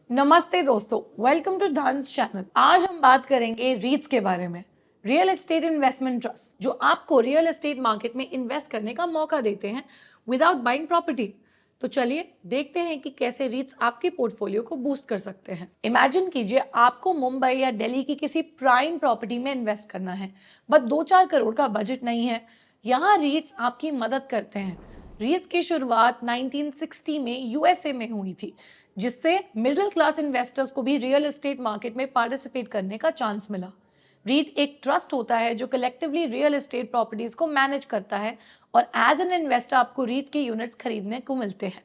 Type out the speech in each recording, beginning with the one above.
नमस्ते दोस्तों, welcome to धन्स channel. आज हम बात करेंगे रीट्स के बारे में, रियल एस्टेट इन्वेस्टमेंट ट्रस्ट, जो आपको रियल एस्टेट मार्केट में इन्वेस्ट करने का मौका देते हैं विदाउट बाइंग प्रॉपर्टी। तो चलिए देखते हैं कि कैसे रीट्स आपके पोर्टफोलियो को बूस्ट कर सकते हैं। इमेजिन कीजिए आपको मुंबई या दिल्ली की किसी प्राइम प्रॉपर्टी में इन्वेस्ट करना है, बट 2-4 करोड़ का बजट नहीं है। यहाँ रीट्स आपकी मदद करते हैं। रीट्स की शुरुआत 1960 में यूएसए में हुई थी, जिससे मिडिल क्लास इन्वेस्टर्स को भी रियल एस्टेट मार्केट में पार्टिसिपेट करने का चांस मिला। रीट एक ट्रस्ट होता है जो कलेक्टिवली रियल एस्टेट प्रॉपर्टीज को मैनेज करता है और एज एन इन्वेस्टर आपको रीट के यूनिट्स खरीदने को मिलते हैं।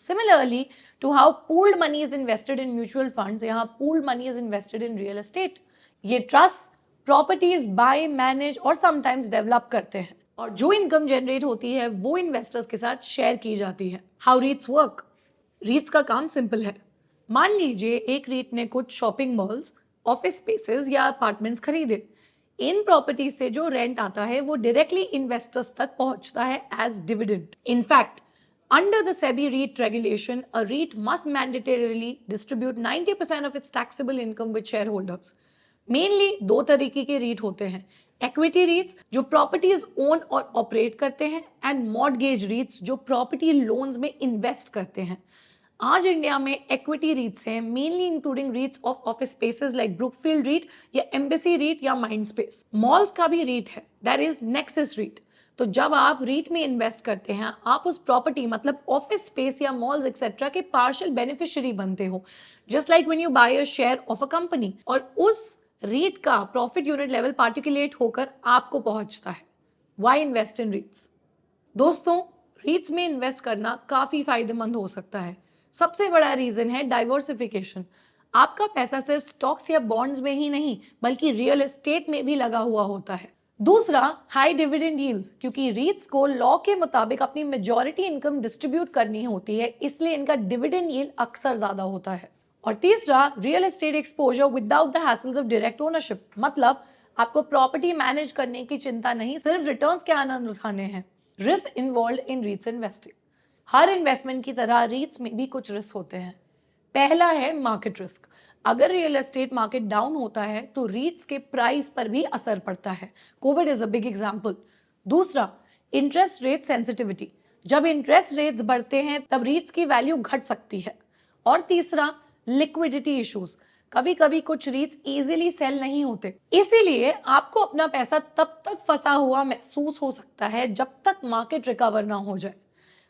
Similarly to how pooled money is invested in mutual funds, यहाँ pooled money is invested in real estate. ये ट्रस्ट प्रॉपर्टीज बाय, मैनेज और समटाइम्स डेवलप करते हैं, और जो इनकम जनरेट होती है वो इन्वेस्टर्स के साथ शेयर की जाती है। How रीट्स work? रीट्स का काम सिंपल है। मान लीजिए एक रीट ने कुछ शॉपिंग मॉल्स, ऑफिस स्पेसेस या अपार्टमेंट्स खरीदे। इन प्रॉपर्टीज से जो रेंट आता है वो डायरेक्टली इन्वेस्टर्स तक पहुंचता है as dividend. In fact under the SEBI REIT regulation, a REIT must mandatorily distribute 90% of its taxable income with share holders. Mainly 2 तरीके के रीट होते हैं, इक्विटी रीट्स जो प्रॉपर्टीज ओन और ऑपरेट करते हैं, एंड मॉर्टगेज रीट्स जो प्रॉपर्टी लोन्स में इन्वेस्ट करते हैं। आज इंडिया में इक्विटी रीट्स हैं, mainly including REITs of office spaces like Brookfield REIT या एम्बेसी रीट या माइंडस्पेस। मॉल्स का भी रीट है, दैट इज नेक्सस रीट। तो जब आप रीट में इन्वेस्ट करते हैं, आप उस प्रॉपर्टी मतलब ऑफिस स्पेस या मॉल्स एक्सेट्रा के पार्शियल बेनिफिशियरी बनते हो, just like when you buy a share of a company, और उस रीट का प्रॉफिट यूनिट लेवल पार्टिकुलेट होकर आपको पहुंचता है। Why invest in रीट्स? दोस्तों, रीट्स में इन्वेस्ट करना काफी फायदेमंद हो सकता है। सबसे बड़ा रीजन है डाइवर्सिफिकेशन। आपका पैसा सिर्फ स्टॉक्स या बॉन्ड्स में ही नहीं बल्कि रियल एस्टेट में भी लगा हुआ होता है। दूसरा, हाई डिविडेंड यील्ड्स, क्योंकि रीट्स को लॉ के मुताबिक अपनी मेजॉरिटी इनकम डिस्ट्रीब्यूट करनी होती है, इसलिए इनका डिविडेंड यील्ड अक्सर ज्यादा होता है। और तीसरा, real estate exposure without the hassles of direct ownership, मतलब आपको प्रॉपर्टी मैनेज करने की चिंता नहीं, सिर्फ रिटर्न्स के आनंद उठाने हैं। Risk involve in रीट्स investing. Her investment की तरह रीट्स में भी कुछ रिस्क होते हैं। पहला है मार्केट रिस्क। अगर रियल एस्टेट मार्केट डाउन होता है तो रीट्स के प्राइस पर भी असर पड़ता है। Covid is a big example. दूसरा, इंटरेस्ट रेट सेंसिटिविटी। जब इंटरेस्ट रेट्स बढ़ते हैं तब रीट्स की वैल्यू घट सकती है। और तीसरा, लिक्विडिटी इश्यूज। कभी कभी कुछ रीट्स इजीली सेल नहीं होते, इसीलिए आपको अपना पैसा तब तक फंसा हुआ महसूस हो सकता है जब तक मार्केट रिकवर ना हो जाए।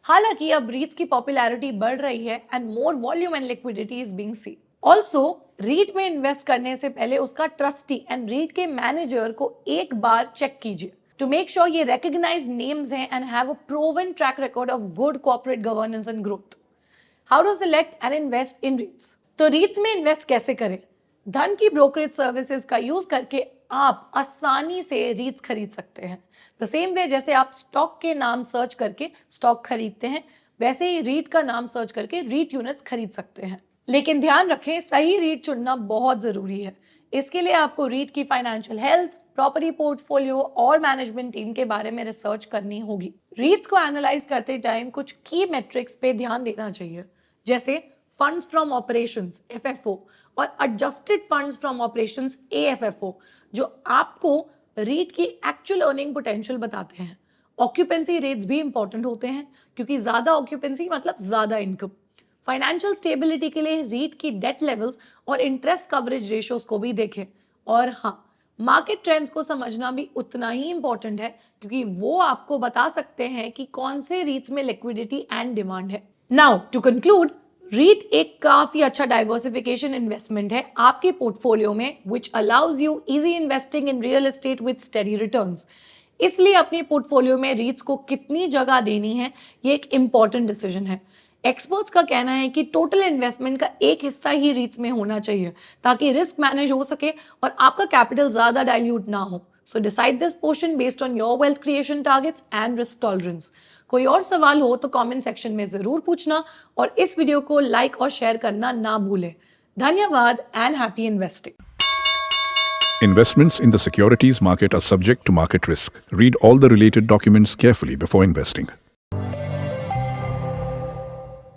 हालांकि अब रीट्स की पॉपुलैरिटी बढ़ रही है and more volume and liquidity is being seen. Also REIT में इन्वेस्ट करने से पहले उसका ट्रस्टी एंड रीट के मैनेजर को एक बार चेक कीजिए टू मेक श्योर ये रिकॉग्नाइज्ड नेम्स हैं and have a proven track record of good corporate governance and growth. How to select and invest in REITs? तो रीट्स में इन्वेस्ट कैसे करें? धन की ब्रोकरेज सर्विसेज का यूज करके आप आसानी से रीट्स खरीद सकते हैं। द सेम वे जैसे आप स्टॉक के नाम सर्च करके स्टॉक खरीदते हैं, वैसे ही रीट का नाम सर्च करके रीट यूनिट्स खरीद सकते हैं। लेकिन ध्यान रखें, सही रीट चुनना बहुत जरूरी है। इसके लिए आपको रीट की फाइनेंशियल हेल्थ, प्रॉपर्टी पोर्टफोलियो और मैनेजमेंट टीम के बारे में रिसर्च करनी होगी। रीट्स को एनालाइज करते टाइम कुछ की मेट्रिक्स पे ध्यान देना चाहिए, जैसे फंड्स फ्रॉम ऑपरेशंस (FFO) और adjusted funds from operations (AFFO), जो आपको रीट की एक्चुअल अर्निंग पोटेंशियल बताते हैं। ऑक्यूपेंसी रेट्स भी इंपॉर्टेंट होते हैं, क्योंकि ज्यादा ऑक्यूपेंसी मतलब ज्यादा इनकम। फाइनेंशियल स्टेबिलिटी के लिए रीट की डेट लेवल्स और इंटरेस्ट कवरेज रेशियोज को भी देखें। और हाँ, मार्केट ट्रेंड्स को समझना भी उतना ही इंपॉर्टेंट है, क्योंकि वो आपको बता सकते हैं कि कौन से रीट्स में लिक्विडिटी एंड डिमांड है। नाउ टू कंक्लूड, रीट एक काफी अच्छा डाइवर्सिफिकेशन इन्वेस्टमेंट है आपके पोर्टफोलियो में, which allows you easy investing in real estate with steady returns. इसलिए अपने पोर्टफोलियो में रीट्स को कितनी जगह देनी है, ये एक इंपॉर्टेंट डिसीजन है। एक्सपर्ट्स का कहना है कि टोटल इन्वेस्टमेंट का एक हिस्सा ही रीट्स में होना चाहिए, ताकि रिस्क मैनेज हो सके और आपका कैपिटल ज्यादा डाइल्यूट ना हो। So decide this portion based on your wealth creation targets and risk tolerance. कोई और सवाल हो तो कमेंट सेक्शन में जरूर पूछना, और इस वीडियो को लाइक और शेयर करना ना भूलें। धन्यवाद and happy investing. Investments in the securities market are subject to market risk. Read all the related documents carefully before investing.